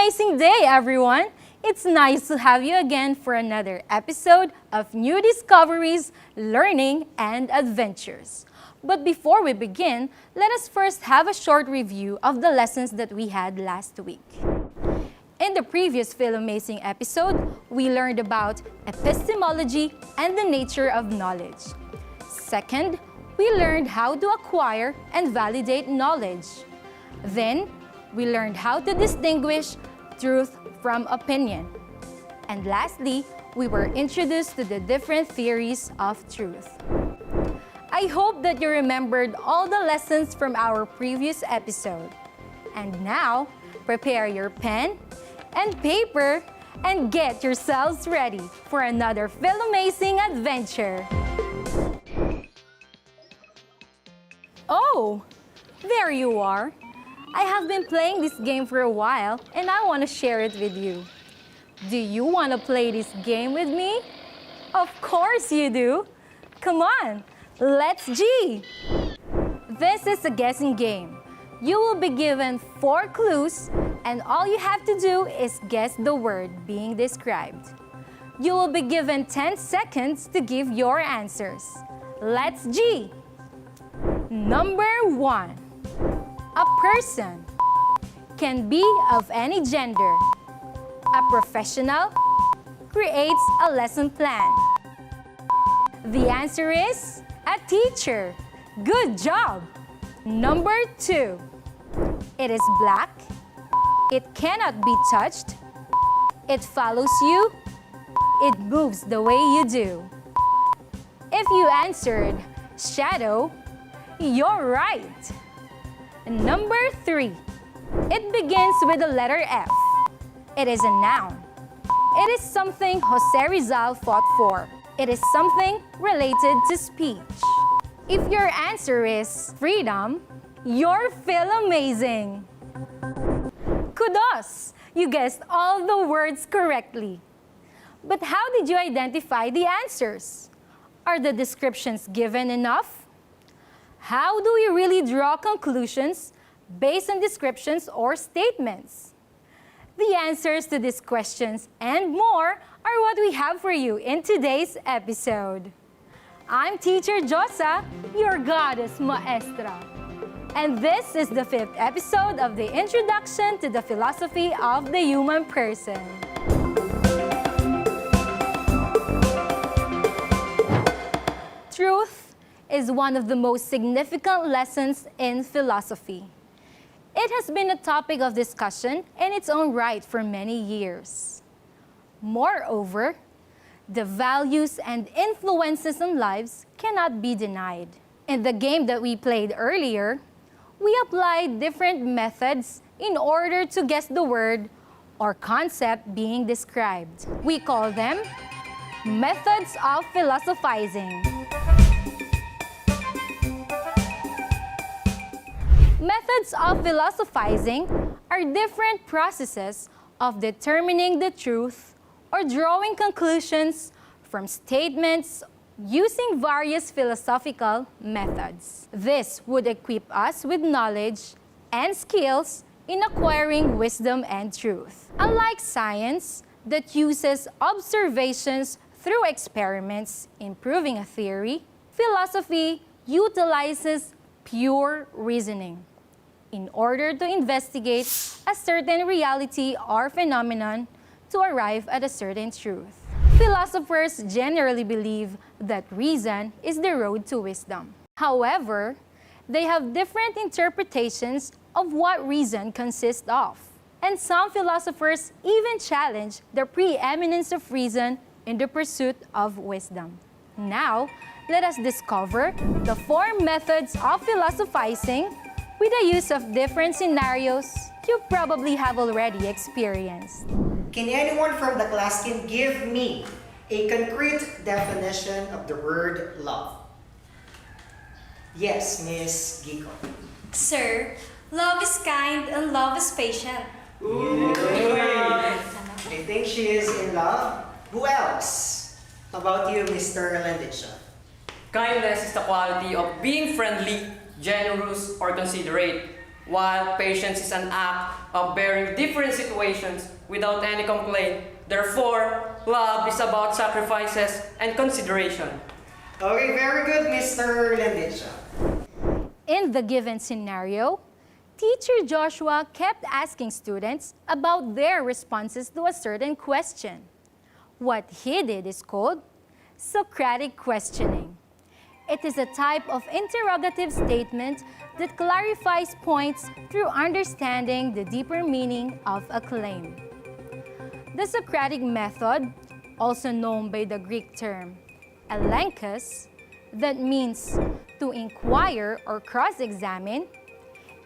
amazing day, everyone! It's nice to have you again for another episode of New Discoveries, Learning, and Adventures. But before we begin, let us first have a short review of the lessons that we had last week. In the previous Philosophizing episode, we learned about epistemology and the nature of knowledge. Second, we learned how to acquire and validate knowledge. Then, we learned how to distinguish truth from opinion. And lastly, we were introduced to the different theories of truth. I hope that you remembered all the lessons from our previous episode. And now, prepare your pen and paper and get yourselves ready for another Philosophizing adventure. Oh, there you are. I have been playing this game for a while and I want to share it with you. Do you want to play this game with me? Of course you do. Come on, let's G! This is a guessing game. You will be given 4 clues and all you have to do is guess the word being described. You will be given 10 seconds to give your answers. Let's G! Number 1. A person can be of any gender. A professional creates a lesson plan. The answer is a teacher. Good job! Number 2. It is black. It cannot be touched. It follows you. It moves the way you do. If you answered shadow, you're right. Number 3. It begins with the letter F. It is a noun. It is something Jose Rizal fought for. It is something related to speech. If your answer is freedom, you're Philosophizing. Kudos! You guessed all the words correctly. But how did you identify the answers? Are the descriptions given enough? How do we really draw conclusions based on descriptions or statements? The answers to these questions and more are what we have for you in today's episode. I'm Teacher Josa, your goddess maestra. And this is the 5th episode of the Introduction to the Philosophy of the Human Person. Truth is one of the most significant lessons in philosophy. It has been a topic of discussion in its own right for many years. Moreover, the values and influences on lives cannot be denied. In the game that we played earlier, we applied different methods in order to guess the word or concept being described. We call them methods of philosophizing. Methods of philosophizing are different processes of determining the truth or drawing conclusions from statements using various philosophical methods. This would equip us with knowledge and skills in acquiring wisdom and truth. Unlike science that uses observations through experiments in proving a theory, philosophy utilizes pure reasoning in order to investigate a certain reality or phenomenon to arrive at a certain truth. Philosophers generally believe that reason is the road to wisdom. However, they have different interpretations of what reason consists of. And some philosophers even challenge the preeminence of reason in the pursuit of wisdom. Now, let us discover the 4 methods of philosophizing with the use of different scenarios you probably have already experienced. Can anyone from the class give me a concrete definition of the word love? Yes, Miss Giko. Sir, love is kind and love is patient. Ooh. I think she is in love. Who else? How about you, Mr. Melendez? Kindness is the quality of being friendly, generous, or considerate. while patience is an act of bearing different situations without any complaint. Therefore, love is about sacrifices and consideration. Okay, very good, Mr. Lendicha. In the given scenario, Teacher Joshua kept asking students about their responses to a certain question. What he did is called Socratic questioning. It is a type of interrogative statement that clarifies points through understanding the deeper meaning of a claim. The Socratic method, also known by the Greek term elenchus, that means to inquire or cross-examine,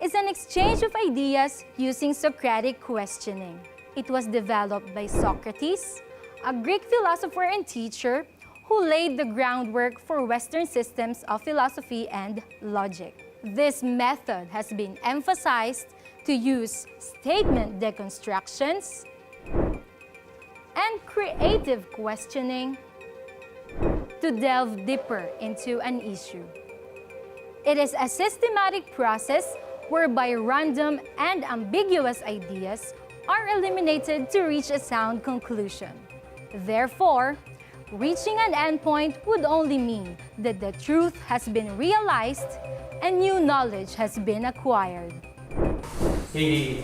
is an exchange of ideas using Socratic questioning. It was developed by Socrates, a Greek philosopher and teacher who laid the groundwork for Western systems of philosophy and logic. This method has been emphasized to use statement deconstructions and creative questioning to delve deeper into an issue. It is a systematic process whereby random and ambiguous ideas are eliminated to reach a sound conclusion. Therefore, reaching an endpoint would only mean that the truth has been realized and new knowledge has been acquired. Hey,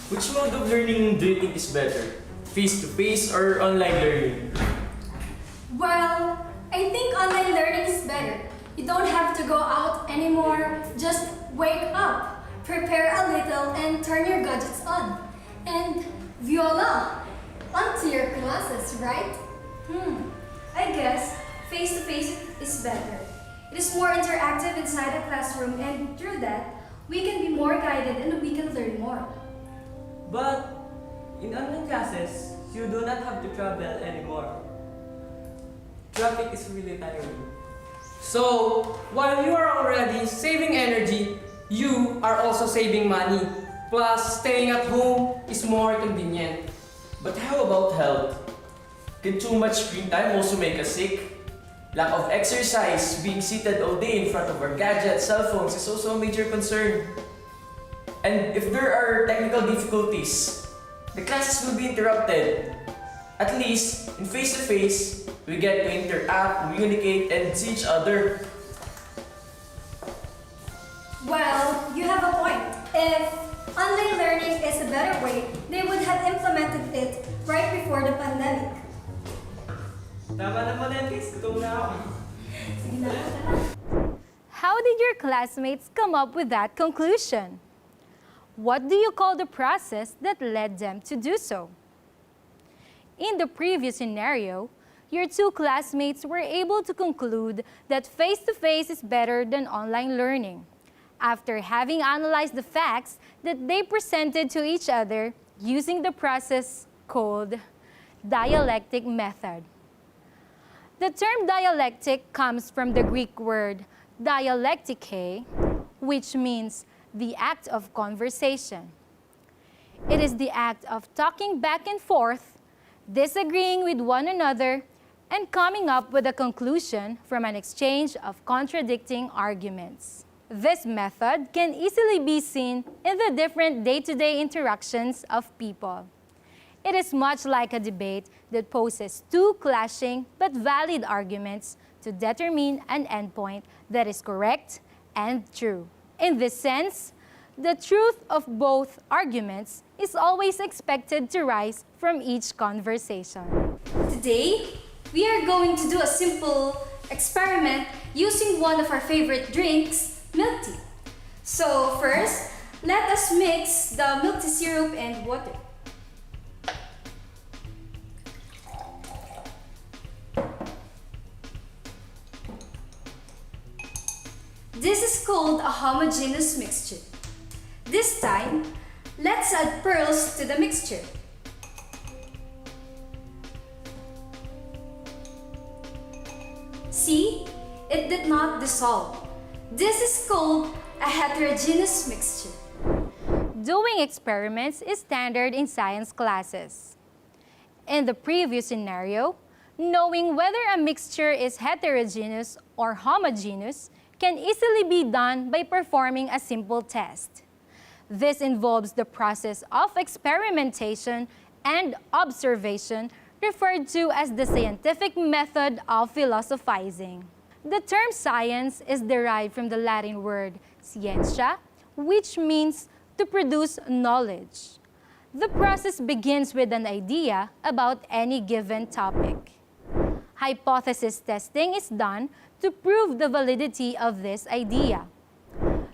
which mode of learning do you think is better? Face-to-face or online learning? Well, I think online learning is better. You don't have to go out anymore. Just wake up, prepare a little, and turn your gadgets on. And voila! Onto your classes, right? I guess face-to-face is better. It is more interactive inside a classroom, and through that, we can be more guided and we can learn more. But in online classes, you do not have to travel anymore. Traffic is really tiring. So, while you are already saving energy, you are also saving money. Plus, staying at home is more convenient. But how about health? Can too much screen time also make us sick? Lack of exercise, being seated all day in front of our gadgets, cell phones is also a major concern. And if there are technical difficulties, the classes will be interrupted. At least, in face-to-face, we get to interact, communicate, and see each other. Well, you have a point. If online learning is a better way, they would have implemented it right before the pandemic. Tama naman, Lentis. Gutom na ako. Sige na, tara. How did your classmates come up with that conclusion? What do you call the process that led them to do so? In the previous scenario, your two classmates were able to conclude that face-to-face is better than online learning, after having analyzed the facts that they presented to each other using the process called dialectic method. The term dialectic comes from the Greek word dialektike, which means the act of conversation. It is the act of talking back and forth, disagreeing with one another, and coming up with a conclusion from an exchange of contradicting arguments. This method can easily be seen in the different day-to-day interactions of people. It is much like a debate that poses two clashing but valid arguments to determine an endpoint that is correct and true. In this sense, the truth of both arguments is always expected to rise from each conversation. Today, we are going to do a simple experiment using one of our favorite drinks, milk tea. So first, let us mix the milk tea syrup and water. This is called a homogeneous mixture. This time, let's add pearls to the mixture. See, it did not dissolve. This is called a heterogeneous mixture. Doing experiments is standard in science classes. In the previous scenario, knowing whether a mixture is heterogeneous or homogeneous can easily be done by performing a simple test. This involves the process of experimentation and observation, referred to as the scientific method of philosophizing. The term science is derived from the Latin word scientia, which means to produce knowledge. The process begins with an idea about any given topic. Hypothesis testing is done to prove the validity of this idea.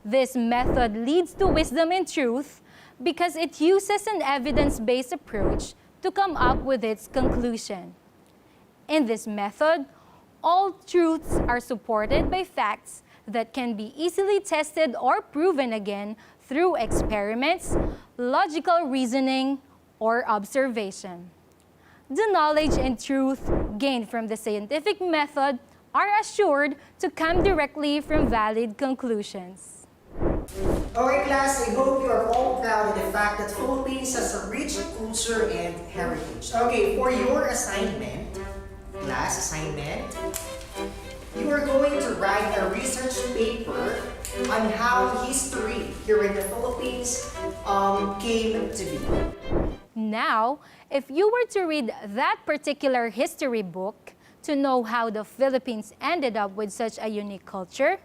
This method leads to wisdom and truth because it uses an evidence-based approach to come up with its conclusion. In this method, all truths are supported by facts that can be easily tested or proven again through experiments, logical reasoning, or observation. The knowledge and truth gained from the scientific method are assured to come directly from valid conclusions. Okay, class, I hope you are all proud of the fact that Philippines has a rich culture and heritage. Okay, for your assignment, class assignment, you are going to write a research paper on how history here in the Philippines came to be. Now, if you were to read that particular history book to know how the Philippines ended up with such a unique culture,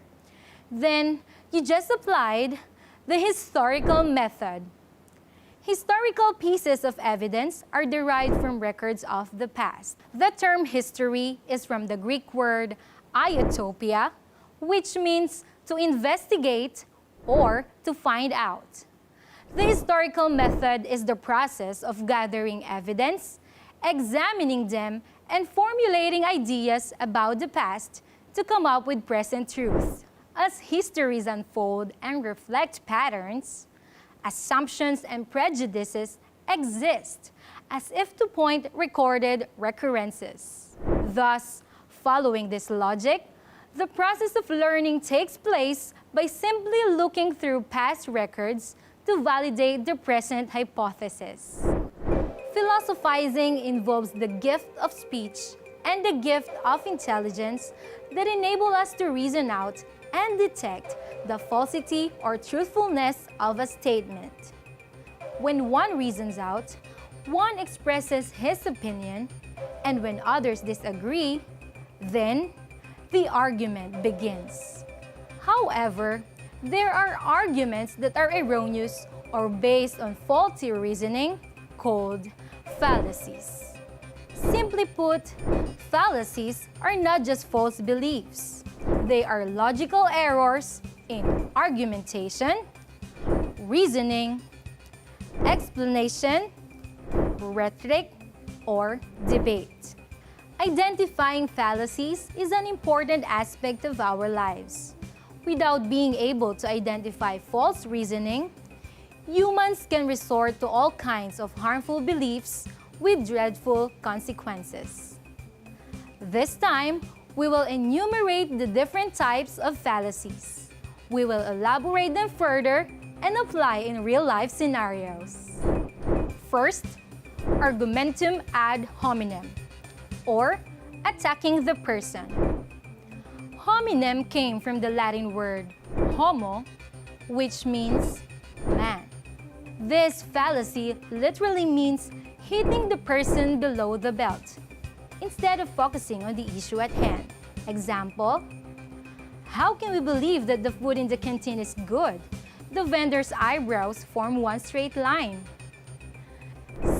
then you just applied the historical method. Historical pieces of evidence are derived from records of the past. The term history is from the Greek word iotopia, which means to investigate or to find out. The historical method is the process of gathering evidence, examining them, and formulating ideas about the past to come up with present truth. As histories unfold and reflect patterns, assumptions and prejudices exist as if to point recorded recurrences. Thus, following this logic, the process of learning takes place by simply looking through past records to validate the present hypothesis. Philosophizing involves the gift of speech and the gift of intelligence that enable us to reason out and detect the falsity or truthfulness of a statement. When one reasons out, one expresses his opinion, and when others disagree, then the argument begins. However, there are arguments that are erroneous or based on faulty reasoning called fallacies. Simply put, fallacies are not just false beliefs. They are logical errors in argumentation, reasoning, explanation, rhetoric, or debate. Identifying fallacies is an important aspect of our lives. Without being able to identify false reasoning, humans can resort to all kinds of harmful beliefs with dreadful consequences. This time, we will enumerate the different types of fallacies. We will elaborate them further and apply in real-life scenarios. First, argumentum ad hominem, or attacking the person. Hominem came from the Latin word homo, which means man. This fallacy literally means hitting the person below the belt, instead of focusing on the issue at hand. Example, how can we believe that the food in the canteen is good? The vendor's eyebrows form one straight line.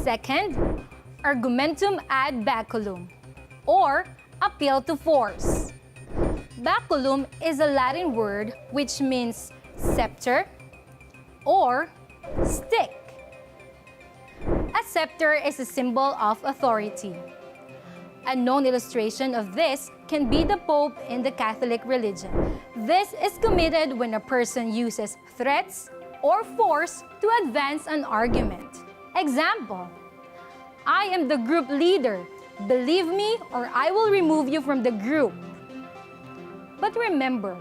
Second, argumentum ad baculum, or appeal to force. Baculum is a Latin word which means scepter or stick. A scepter is a symbol of authority. A known illustration of this can be the Pope in the Catholic religion. This is committed when a person uses threats or force to advance an argument. Example, I am the group leader. Believe me or I will remove you from the group. But remember,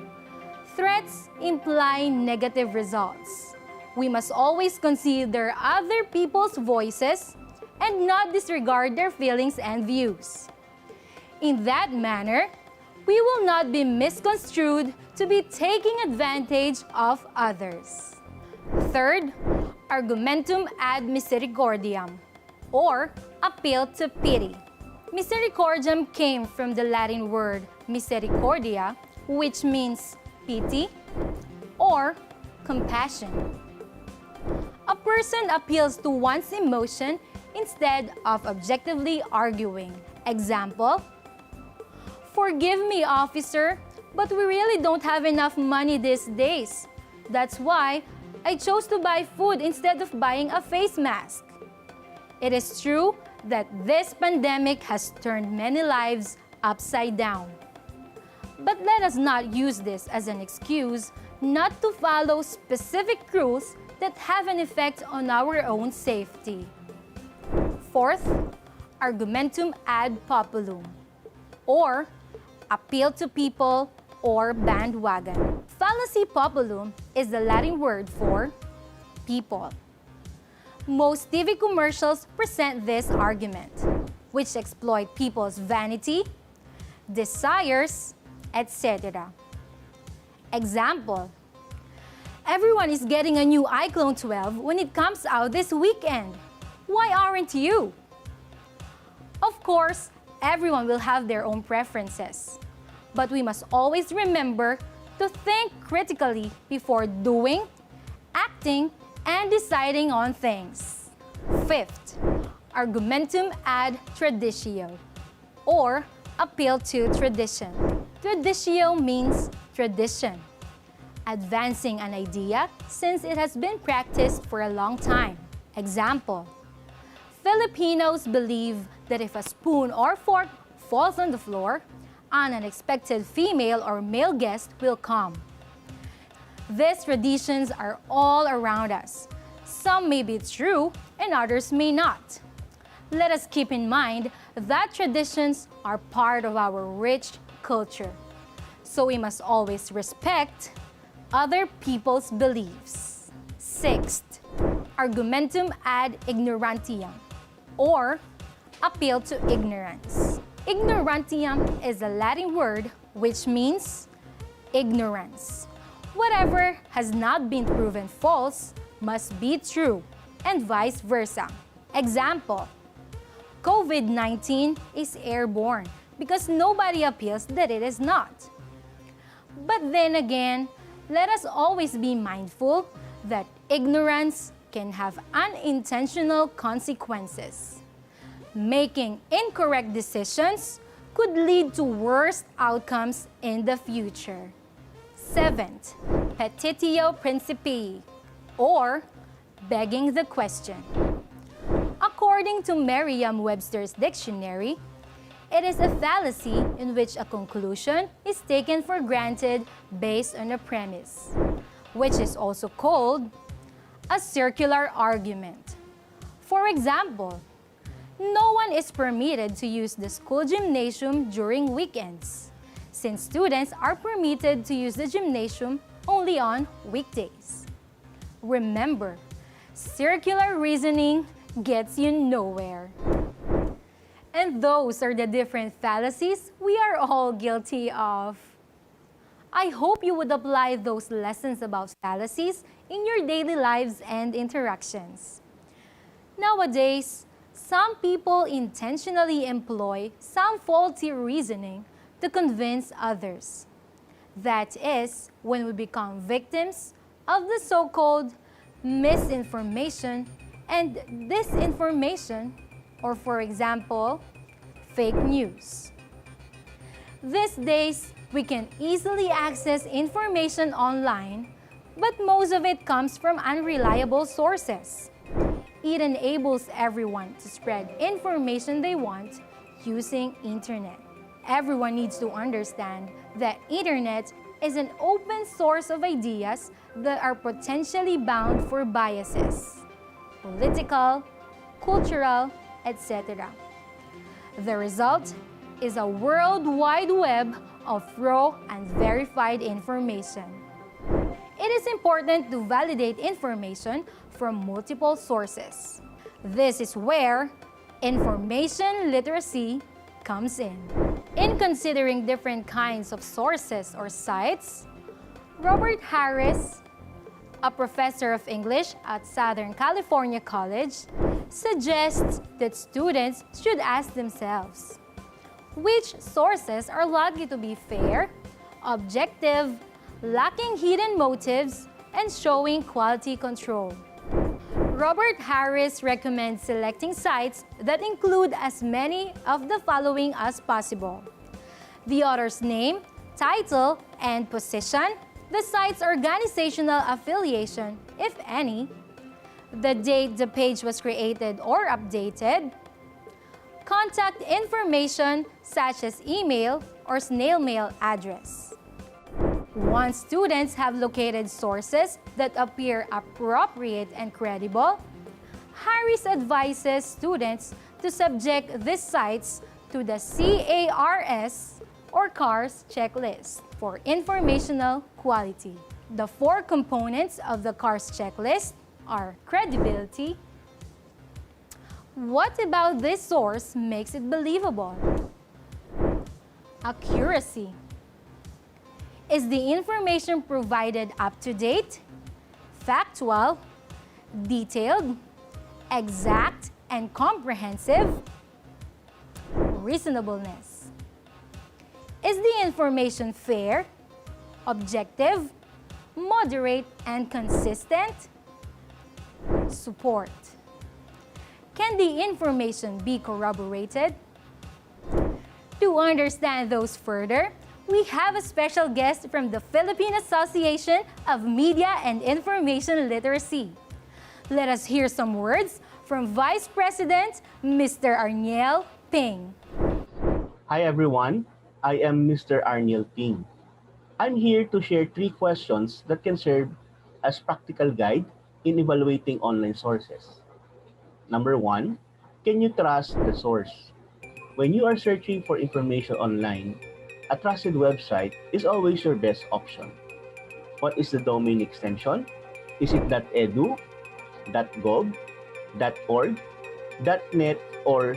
threats imply negative results. We must always consider other people's voices and not disregard their feelings and views. In that manner, we will not be misconstrued to be taking advantage of others. Third, argumentum ad misericordiam, or appeal to pity. Misericordiam came from the Latin word misericordia, which means pity or compassion. A person appeals to one's emotion instead of objectively arguing. Example, "Forgive me, officer, but we really don't have enough money these days. That's why I chose to buy food instead of buying a face mask." It is true that this pandemic has turned many lives upside down. But let us not use this as an excuse not to follow specific rules that have an effect on our own safety. Fourth, argumentum ad populum, or appeal to people or bandwagon. Fallacy populum is the Latin word for people. Most TV commercials present this argument, which exploit people's vanity, desires, etc. Example, "Everyone is getting a new iClone 12 when it comes out this weekend. Why aren't you?" Of course, everyone will have their own preferences, but we must always remember to think critically before doing, acting, and deciding on things. Fifth, argumentum ad traditio, or appeal to tradition. Traditio means tradition, advancing an idea since it has been practiced for a long time. Example, Filipinos believe that if a spoon or fork falls on the floor, an unexpected female or male guest will come. These traditions are all around us. Some may be true and others may not. Let us keep in mind that traditions are part of our rich culture, so we must always respect other people's beliefs. Sixth, argumentum ad ignorantiam, or appeal to ignorance. Ignorantiam is a Latin word which means ignorance. Whatever has not been proven false must be true, and vice versa. Example, COVID-19 is airborne because nobody appeals that it is not. But then again, let us always be mindful that ignorance can have unintentional consequences. Making incorrect decisions could lead to worse outcomes in the future. Seventh, petitio principii, or begging the question. According to Merriam-Webster's dictionary, it is a fallacy in which a conclusion is taken for granted based on a premise, which is also called a circular argument. For example, no one is permitted to use the school gymnasium during weekends, since students are permitted to use the gymnasium only on weekdays. Remember, circular reasoning gets you nowhere. And those are the different fallacies we are all guilty of. I hope you would apply those lessons about fallacies in your daily lives and interactions. Nowadays, some people intentionally employ some faulty reasoning to convince others. That is when we become victims of the so-called misinformation and disinformation, or for example, fake news. These days, we can easily access information online, but most of it comes from unreliable sources. It enables everyone to spread information they want using internet. Everyone needs to understand that internet is an open source of ideas that are potentially bound for biases, political, cultural, etc. The result is a world wide web of raw and verified information. It is important to validate information from multiple sources. This is where information literacy comes in. In considering different kinds of sources or sites, Robert Harris, a professor of English at Southern California College, suggests that students should ask themselves, which sources are likely to be fair, objective, lacking hidden motives, and showing quality control. Robert Harris recommends selecting sites that include as many of the following as possible: the author's name, title, and position, the site's organizational affiliation, if any, the date the page was created or updated, contact information such as email or snail mail address. Once students have located sources that appear appropriate and credible, Harris advises students to subject these sites to the CARS or CARS checklist for informational quality. The 4 components of the CARS checklist are credibility. What about this source makes it believable? Accuracy. Is the information provided up to date, factual, detailed, exact, and comprehensive? Reasonableness. Is the information fair, objective, moderate, and consistent? Support. Can the information be corroborated? To understand those further, we have a special guest from the Philippine Association of Media and Information Literacy. Let us hear some words from Vice President Mr. Arniel Ping. Hi everyone, I am Mr. Arniel Ping. I'm here to share 3 questions that can serve as practical guide in evaluating online sources. Number 1, can you trust the source? When you are searching for information online, a trusted website is always your best option. What is the domain extension? Is it .edu, .gov, .org, .net, or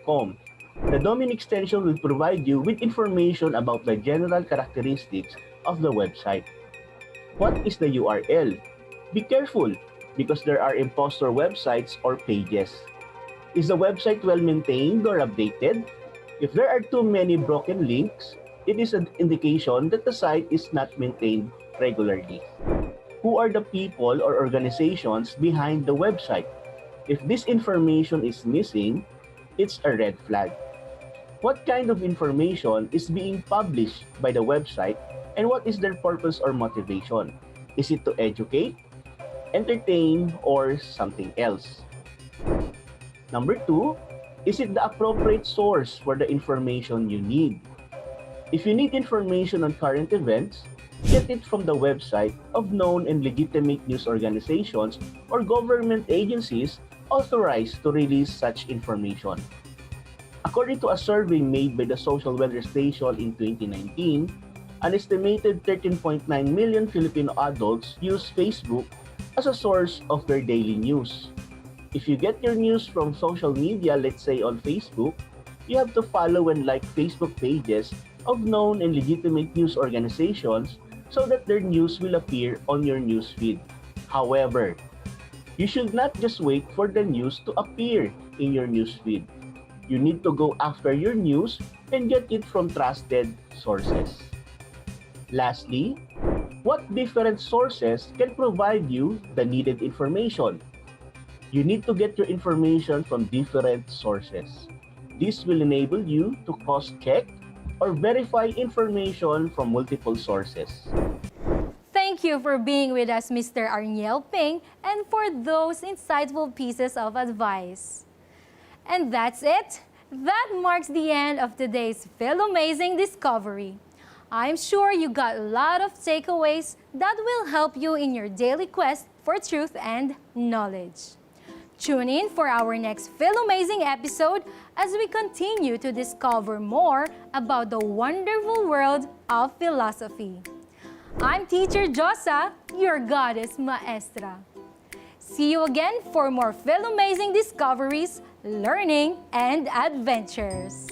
.com? The domain extension will provide you with information about the general characteristics of the website. What is the URL? Be careful because there are imposter websites or pages. Is the website well maintained or updated? If there are too many broken links, it is an indication that the site is not maintained regularly. Who are the people or organizations behind the website? If this information is missing, it's a red flag. What kind of information is being published by the website and what is their purpose or motivation? Is it to educate, entertain, or something else? Number 2, is it the appropriate source for the information you need? If you need information on current events, get it from the website of known and legitimate news organizations or government agencies authorized to release such information. According to a survey made by the Social Weather Station in 2019, an estimated 13.9 million Filipino adults use Facebook as a source of their daily news. If you get your news from social media, let's say on Facebook, you have to follow and like Facebook pages of known and legitimate news organizations so that their news will appear on your news feed. However, you should not just wait for the news to appear in your news feed. You need to go after your news and get it from trusted sources. Lastly, what different sources can provide you the needed information? You need to get your information from different sources. This will enable you to cross-check or verify information from multiple sources. Thank you for being with us, Mr. Arniel Ping, and for those insightful pieces of advice. And that's it. That marks the end of today's Philomazing Discovery. I'm sure you got a lot of takeaways that will help you in your daily quest for truth and knowledge. Tune in for our next Philomazing episode as we continue to discover more about the wonderful world of philosophy. I'm Teacher Josa, your goddess maestra. See you again for more Philomazing discoveries, learning, and adventures.